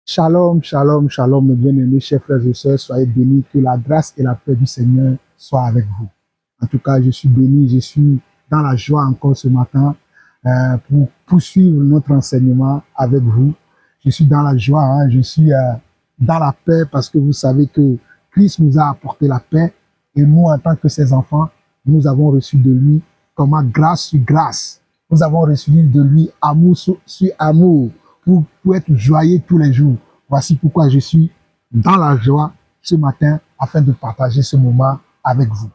Shalom, shalom, shalom, mes bien-aimés, chers frères et sœurs, soyez bénis, que la grâce et la paix du Seigneur soient avec vous. En tout cas, je suis béni, je suis dans la joie encore ce matin pour poursuivre notre enseignement avec vous. Je suis dans la joie, je suis dans la paix parce que vous savez que Christ nous a apporté la paix et nous, en tant que ses enfants, nous avons reçu de lui comment grâce sur grâce. Nous avons reçu de lui amour sur amour. Pour être joyeux tous les jours. Voici pourquoi je suis dans la joie ce matin afin de partager ce moment avec vous.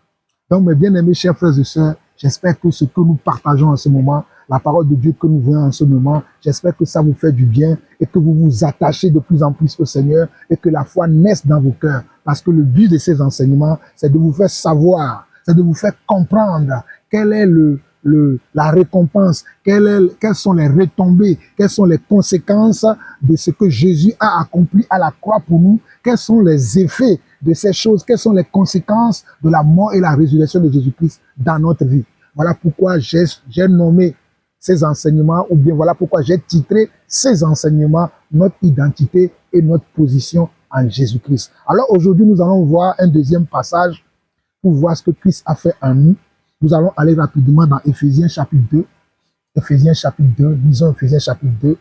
Donc, mes bien-aimés, chers frères et sœurs, j'espère que ce que nous partageons en ce moment, la parole de Dieu que nous voyons en ce moment, j'espère que ça vous fait du bien et que vous vous attachez de plus en plus au Seigneur et que la foi naisse dans vos cœurs. Parce que le but de ces enseignements, c'est de vous faire savoir, c'est de vous faire comprendre quel est la récompense, quelles sont les retombées, quelles sont les conséquences de ce que Jésus a accompli à la croix pour nous, quels sont les effets de ces choses, quelles sont les conséquences de la mort et la résurrection de Jésus-Christ dans notre vie. Voilà pourquoi j'ai nommé ces enseignements, ou bien voilà pourquoi j'ai titré ces enseignements, notre identité et notre position en Jésus-Christ. Alors aujourd'hui, nous allons voir un deuxième passage pour voir ce que Christ a fait en nous. Nous allons aller rapidement dans Éphésiens chapitre 2. Éphésiens chapitre 2, lisons Éphésiens chapitre 2,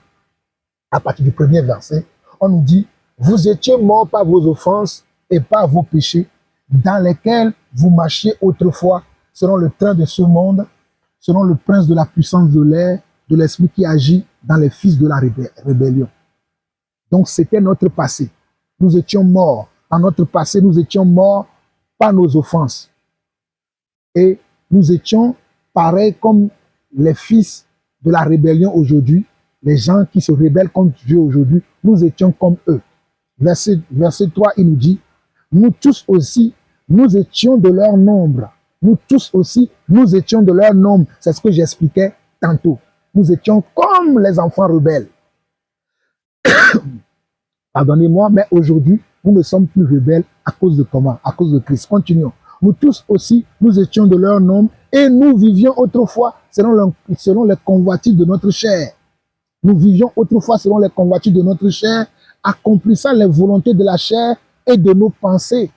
à partir du premier verset. On nous dit, vous étiez morts par vos offenses et par vos péchés, dans lesquels vous marchiez autrefois, selon le train de ce monde, selon le prince de la puissance de l'air, de l'esprit qui agit dans les fils de la rébellion. Donc c'était notre passé. Nous étions morts. Dans notre passé, nous étions morts par nos offenses. Et nous étions pareils comme les fils de la rébellion aujourd'hui, les gens qui se rebellent contre Dieu aujourd'hui, nous étions comme eux. Verset 3, il nous dit, nous tous aussi, nous étions de leur nombre. Nous tous aussi, nous étions de leur nombre. C'est ce que j'expliquais tantôt. Nous étions comme les enfants rebelles. Pardonnez-moi, mais aujourd'hui, nous ne sommes plus rebelles à cause de comment? À cause de Christ. Continuons. Nous tous aussi, nous étions de leur nombre et nous vivions autrefois selon les convoitises de notre chair. Nous vivions autrefois selon les convoitises de notre chair, accomplissant les volontés de la chair et de nos pensées.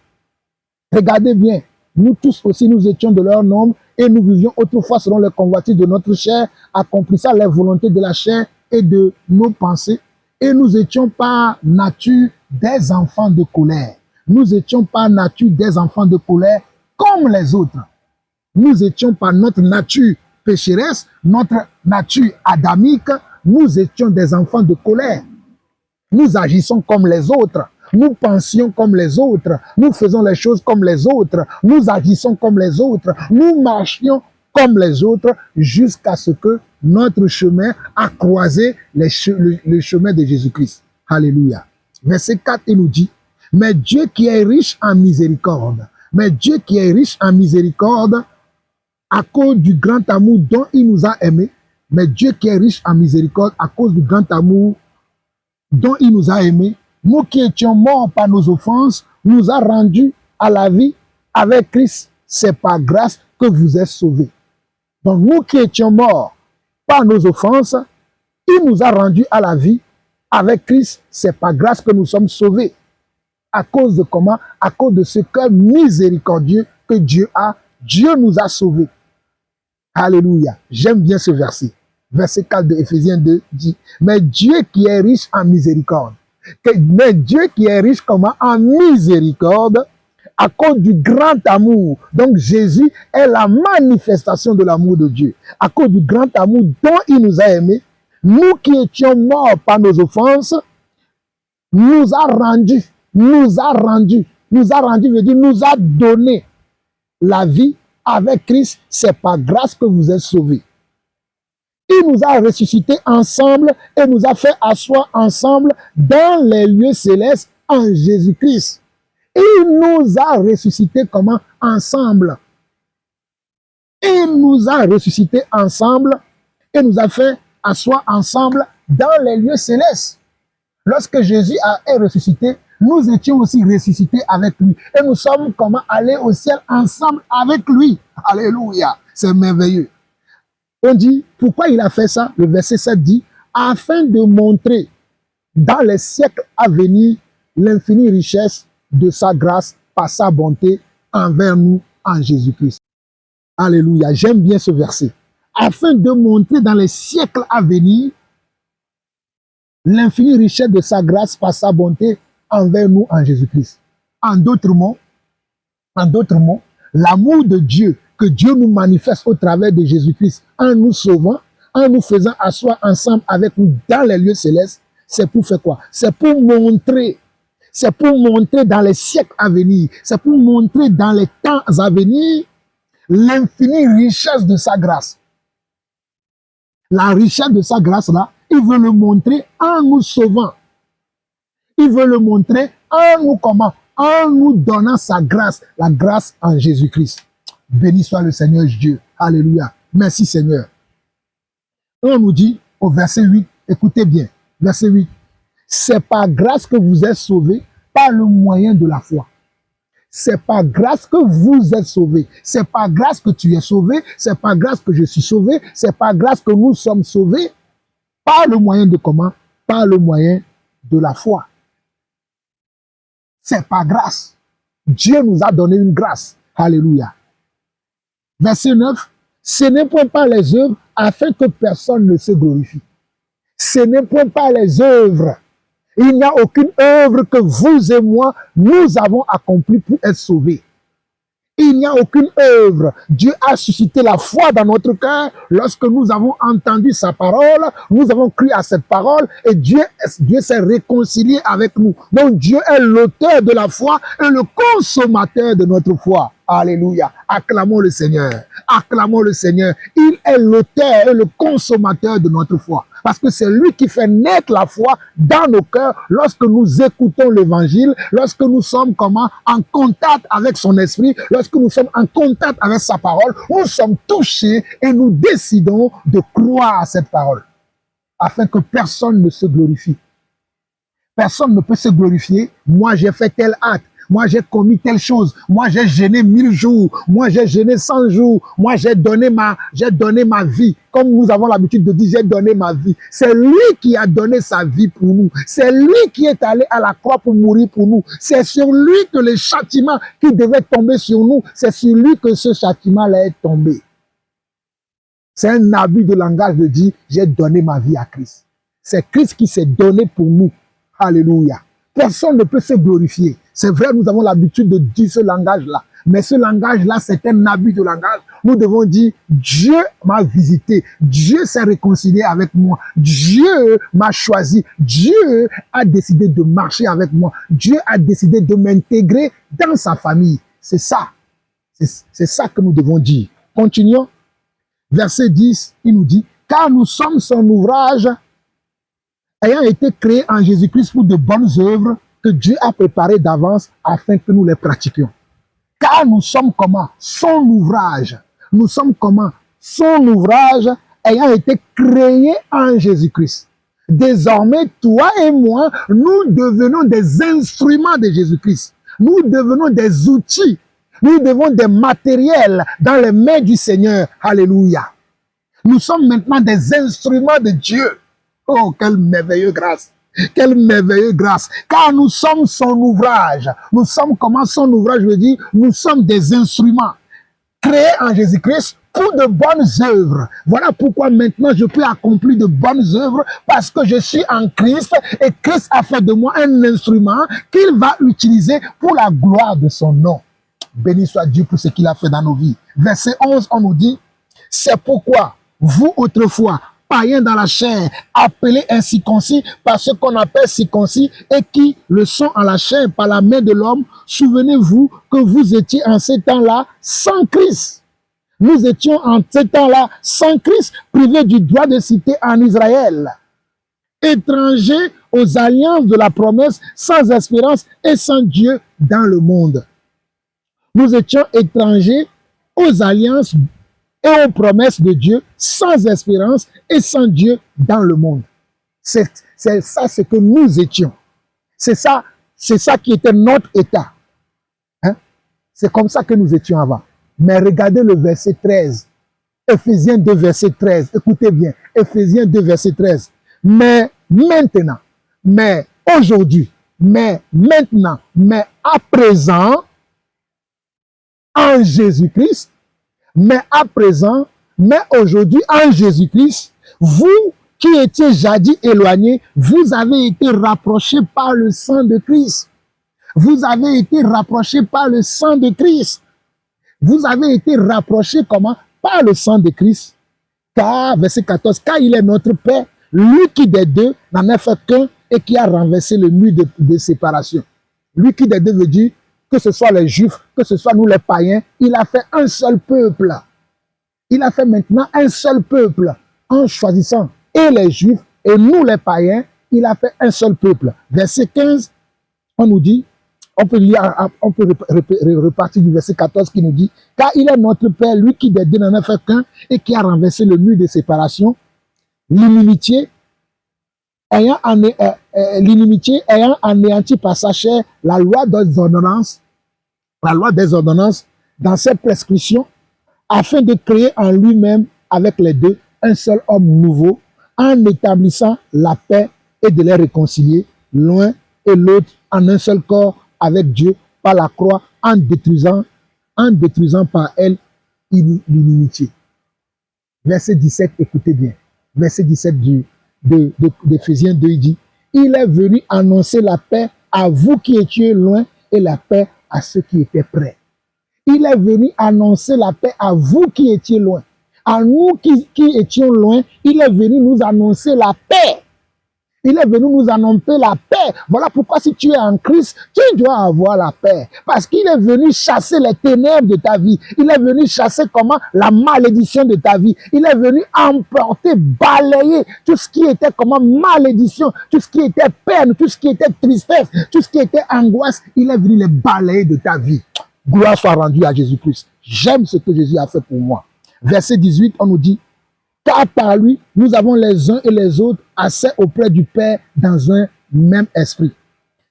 Regardez bien, nous tous aussi, nous étions de leur nombre et nous vivions autrefois selon les convoitises de notre chair, accomplissant les volontés de la chair et de nos pensées. Et nous étions par nature des enfants de colère. Nous étions par nature des enfants de colère comme les autres. Nous étions par notre nature pécheresse, notre nature adamique, nous étions des enfants de colère. Nous agissons comme les autres. Nous pensions comme les autres. Nous faisons les choses comme les autres. Nous agissons comme les autres. Nous marchions comme les autres jusqu'à ce que notre chemin a croisé le chemin de Jésus-Christ. Alléluia. Verset 4, il nous dit, mais Dieu qui est riche en miséricorde, mais Dieu qui est riche en miséricorde, à cause du grand amour dont il nous a aimés, mais Dieu qui est riche en miséricorde, à cause du grand amour dont il nous a aimés, nous qui étions morts par nos offenses, nous a rendus à la vie avec Christ. C'est par grâce que vous êtes sauvés. Donc nous qui étions morts par nos offenses, il nous a rendus à la vie avec Christ. C'est par grâce que nous sommes sauvés. À cause de comment? À cause de ce cœur miséricordieux que Dieu a. Dieu nous a sauvés. Alléluia. J'aime bien ce verset. Verset 4 de Éphésiens 2 dit, mais Dieu qui est riche en miséricorde, mais Dieu qui est riche comment? En miséricorde, à cause du grand amour. Donc Jésus est la manifestation de l'amour de Dieu. À cause du grand amour dont il nous a aimés, nous qui étions morts par nos offenses, nous a rendu, veut dire nous a donné la vie avec Christ. C'est par grâce que vous êtes sauvés. Il nous a ressuscités ensemble et nous a fait asseoir ensemble dans les lieux célestes en Jésus-Christ. Il nous a ressuscités comment? Ensemble. Il nous a ressuscités ensemble et nous a fait asseoir ensemble dans les lieux célestes. Lorsque Jésus est ressuscité, nous étions aussi ressuscités avec lui. Et nous sommes comment? Allés au ciel ensemble avec lui. Alléluia. C'est merveilleux. On dit, pourquoi il a fait ça? Le verset 7 dit, afin de montrer dans les siècles à venir l'infinie richesse de sa grâce par sa bonté envers nous en Jésus-Christ. Alléluia, j'aime bien ce verset. Afin de montrer dans les siècles à venir l'infinie richesse de sa grâce par sa bonté envers nous en Jésus-Christ. En d'autres mots, l'amour de Dieu que Dieu nous manifeste au travers de Jésus-Christ en nous sauvant, en nous faisant asseoir ensemble avec nous dans les lieux célestes, c'est pour faire quoi? C'est pour montrer dans les siècles à venir, c'est pour montrer dans les temps à venir l'infinie richesse de sa grâce. La richesse de sa grâce là, il veut le montrer en nous sauvant. Il veut le montrer en nous comment? En nous donnant sa grâce, la grâce en Jésus-Christ. Béni soit le Seigneur Dieu. Alléluia. Merci Seigneur. Et on nous dit au verset 8, écoutez bien, verset 8, c'est par grâce que vous êtes sauvés par le moyen de la foi. C'est par grâce que vous êtes sauvés. C'est par grâce que tu es sauvé. C'est par grâce que je suis sauvé. C'est par grâce que nous sommes sauvés. Par le moyen de comment? Par le moyen de la foi. C'est par grâce. Dieu nous a donné une grâce. Alléluia. Verset 9. Ce n'est point par les œuvres afin que personne ne se glorifie. Ce n'est point par les œuvres. Il n'y a aucune œuvre que vous et moi, nous avons accomplie pour être sauvés. Il n'y a aucune œuvre. Dieu a suscité la foi dans notre cœur lorsque nous avons entendu sa parole, nous avons cru à cette parole et Dieu s'est réconcilié avec nous. Donc Dieu est l'auteur de la foi et le consommateur de notre foi. Alléluia. Acclamons le Seigneur. Acclamons le Seigneur. Il est l'auteur et le consommateur de notre foi. Parce que c'est lui qui fait naître la foi dans nos cœurs lorsque nous écoutons l'évangile, lorsque nous sommes comment? En contact avec son esprit, lorsque nous sommes en contact avec sa parole, nous sommes touchés et nous décidons de croire à cette parole. Afin que personne ne se glorifie. Personne ne peut se glorifier. Moi, j'ai fait tel acte. Moi, j'ai commis telle chose. Moi, j'ai jeûné 1000 jours. Moi, j'ai jeûné 100 jours. Moi, j'ai donné ma vie. Comme nous avons l'habitude de dire, j'ai donné ma vie. C'est lui qui a donné sa vie pour nous. C'est lui qui est allé à la croix pour mourir pour nous. C'est sur lui que le châtiment qui devait tomber sur nous, c'est sur lui que ce châtiment-là est tombé. C'est un abus de langage de dire, j'ai donné ma vie à Christ. C'est Christ qui s'est donné pour nous. Alléluia. Personne ne peut se glorifier. C'est vrai, nous avons l'habitude de dire ce langage-là. Mais ce langage-là, c'est un abus de langage. Nous devons dire, Dieu m'a visité. Dieu s'est réconcilié avec moi. Dieu m'a choisi. Dieu a décidé de marcher avec moi. Dieu a décidé de m'intégrer dans sa famille. C'est ça. C'est ça que nous devons dire. Continuons. Verset 10, il nous dit, car nous sommes son ouvrage ayant été créé en Jésus-Christ pour de bonnes œuvres que Dieu a préparées d'avance afin que nous les pratiquions. Car nous sommes comment? Son ouvrage. Nous sommes comment? Son ouvrage ayant été créé en Jésus-Christ. Désormais, toi et moi, nous devenons des instruments de Jésus-Christ. Nous devenons des outils. Nous devenons des matériels dans les mains du Seigneur. Alléluia. Nous sommes maintenant des instruments de Dieu. Oh, quelle merveilleuse grâce! Quelle merveilleuse grâce! Car nous sommes son ouvrage. Nous sommes comment son ouvrage veut dire? Nous sommes des instruments créés en Jésus-Christ pour de bonnes œuvres. Voilà pourquoi maintenant je peux accomplir de bonnes œuvres parce que je suis en Christ et Christ a fait de moi un instrument qu'il va utiliser pour la gloire de son nom. Béni soit Dieu pour ce qu'il a fait dans nos vies. Verset 11, on nous dit, c'est pourquoi vous autrefois, païens dans la chair, appelés incirconcis par ce qu'on appelle circoncis et qui le sont en la chair par la main de l'homme, souvenez-vous que vous étiez en ces temps-là sans Christ. Nous étions en ces temps-là sans Christ, privés du droit de cité en Israël, étrangers aux alliances de la promesse, sans espérance et sans Dieu dans le monde. Nous étions étrangers aux alliances et aux promesses de Dieu, sans espérance et sans Dieu dans le monde. C'est ça ce que nous étions. C'est ça qui était notre état. Hein? C'est comme ça que nous étions avant. Mais regardez le verset 13. Éphésiens 2, verset 13. Écoutez bien. Éphésiens 2, verset 13. Mais maintenant, mais aujourd'hui, mais maintenant, mais à présent, en Jésus-Christ, mais à présent, mais aujourd'hui, en Jésus-Christ, vous qui étiez jadis éloignés, vous avez été rapprochés par le sang de Christ. Vous avez été rapprochés par le sang de Christ. Vous avez été rapprochés comment? Par le sang de Christ. Car, verset 14, car il est notre Père, lui qui des deux n'en a fait qu'un et qui a renversé le mur de séparation. Lui qui des deux veut dire que ce soit les Juifs, que ce soit nous les païens, il a fait un seul peuple. Il a fait maintenant un seul peuple en choisissant et les Juifs et nous les païens, il a fait un seul peuple. Verset 15, on nous dit, on peut repartir du verset 14 qui nous dit, car il est notre Père, lui qui des deux n'en a fait qu'un et qui a renversé le mur de séparation, l'inimitié ayant anéanti par sa chair la loi des ordonnances dans ses prescriptions, afin de créer en lui-même avec les deux un seul homme nouveau, en établissant la paix et de les réconcilier l'un et l'autre en un seul corps avec Dieu par la croix, en détruisant par elle l'inimitié. Verset 17, écoutez bien. Verset 17 d'Éphésiens 2, il dit, il est venu annoncer la paix à vous qui étiez loin et la paix à ceux qui étaient près. Il est venu annoncer la paix à vous qui étiez loin. À nous qui étions loin, il est venu nous annoncer la paix. Il est venu nous annoncer la paix. Voilà pourquoi si tu es en Christ, tu dois avoir la paix. Parce qu'il est venu chasser les ténèbres de ta vie. Il est venu chasser comment? La malédiction de ta vie. Il est venu emporter, balayer tout ce qui était comment? Malédiction, tout ce qui était peine, tout ce qui était tristesse, tout ce qui était angoisse. Il est venu les balayer de ta vie. Gloire soit rendue à Jésus-Christ. J'aime ce que Jésus a fait pour moi. Verset 18, on nous dit, car par lui, nous avons les uns et les autres assez auprès du Père dans un même esprit.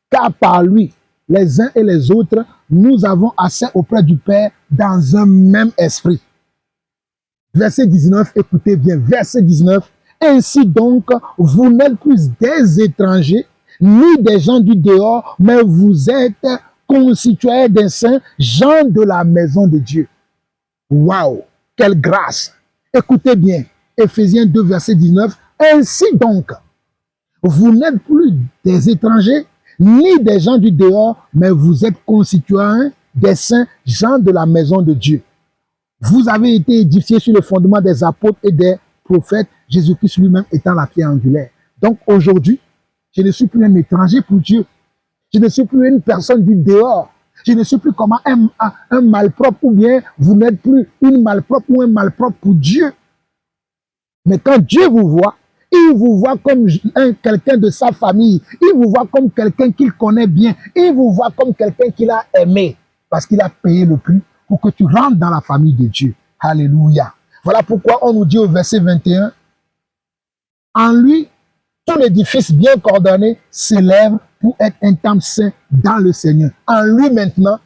Car par lui, les uns et les autres, nous avons assez auprès du Père dans un même esprit. Verset 19, écoutez bien, verset 19. Ainsi donc, vous n'êtes plus des étrangers, ni des gens du dehors, mais vous êtes concitoyens des saints, gens de la maison de Dieu. Waouh, quelle grâce! Écoutez bien, Éphésiens 2, verset 19. Ainsi donc, vous n'êtes plus des étrangers, ni des gens du dehors, mais vous êtes concitoyens des saints, gens de la maison de Dieu. Vous avez été édifiés sur le fondement des apôtres et des prophètes, Jésus-Christ lui-même étant la pierre angulaire. Donc aujourd'hui, je ne suis plus un étranger pour Dieu. Je ne suis plus une personne du dehors. Je ne suis plus comme un malpropre ou bien vous n'êtes plus une malpropre ou un malpropre pour Dieu. Mais quand Dieu vous voit, il vous voit comme quelqu'un de sa famille. Il vous voit comme quelqu'un qu'il connaît bien. Il vous voit comme quelqu'un qu'il a aimé. Parce qu'il a payé le prix pour que tu rentres dans la famille de Dieu. Alléluia. Voilà pourquoi on nous dit au verset 21, en lui, tout l'édifice bien coordonné s'élève pour être un temple saint dans le Seigneur. En lui maintenant,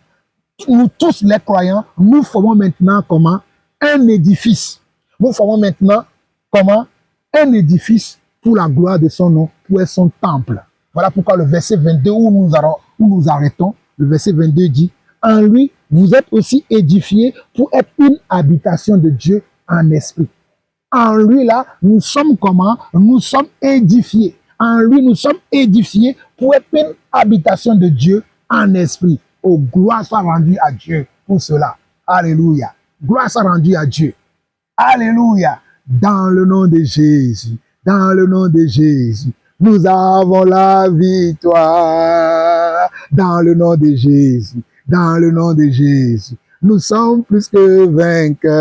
nous tous les croyants, nous formons maintenant comment? Un édifice. Nous formons maintenant comment? Un édifice pour la gloire de son nom, pour être son temple. Voilà pourquoi le verset 22 où nous arrêtons, le verset 22 dit, en lui, vous êtes aussi édifiés pour être une habitation de Dieu en esprit. En lui, là, nous sommes comment? Nous sommes édifiés. En lui, nous sommes édifiés pour être une habitation de Dieu en esprit. Oh, gloire soit rendue à Dieu pour cela. Alléluia. Gloire soit rendue à Dieu. Alléluia. Dans le nom de Jésus, dans le nom de Jésus, nous avons la victoire. Dans le nom de Jésus, dans le nom de Jésus, nous sommes plus que vainqueurs.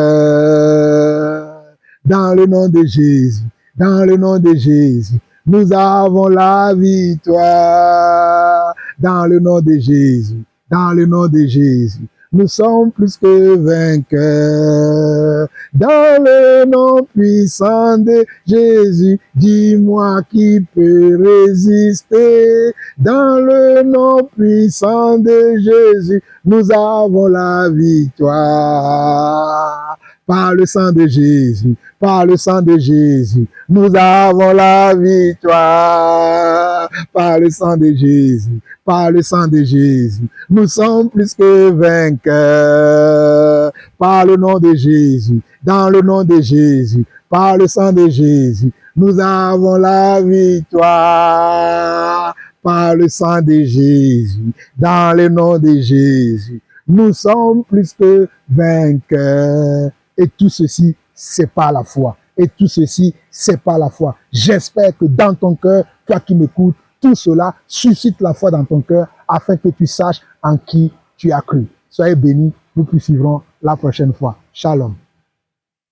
Dans le nom de Jésus, dans le nom de Jésus, nous avons la victoire. Dans le nom de Jésus, dans le nom de Jésus, nous sommes plus que vainqueurs. Dans le nom puissant de Jésus, dis-moi qui peut résister. Dans le nom puissant de Jésus, nous avons la victoire. Par le sang de Jésus, par le sang de Jésus, nous avons la victoire. Par le sang de Jésus, par le sang de Jésus, nous sommes plus que vainqueurs. Par le nom de Jésus, dans le nom de Jésus, par le sang de Jésus, nous avons la victoire. Par le sang de Jésus, dans le nom de Jésus, nous sommes plus que vainqueurs. Et tout ceci, c'est par la foi. Et tout ceci, c'est par la foi. J'espère que dans ton cœur, toi qui m'écoutes, tout cela suscite la foi dans ton cœur afin que tu saches en qui tu as cru. Soyez bénis, nous poursuivrons la prochaine fois. Shalom.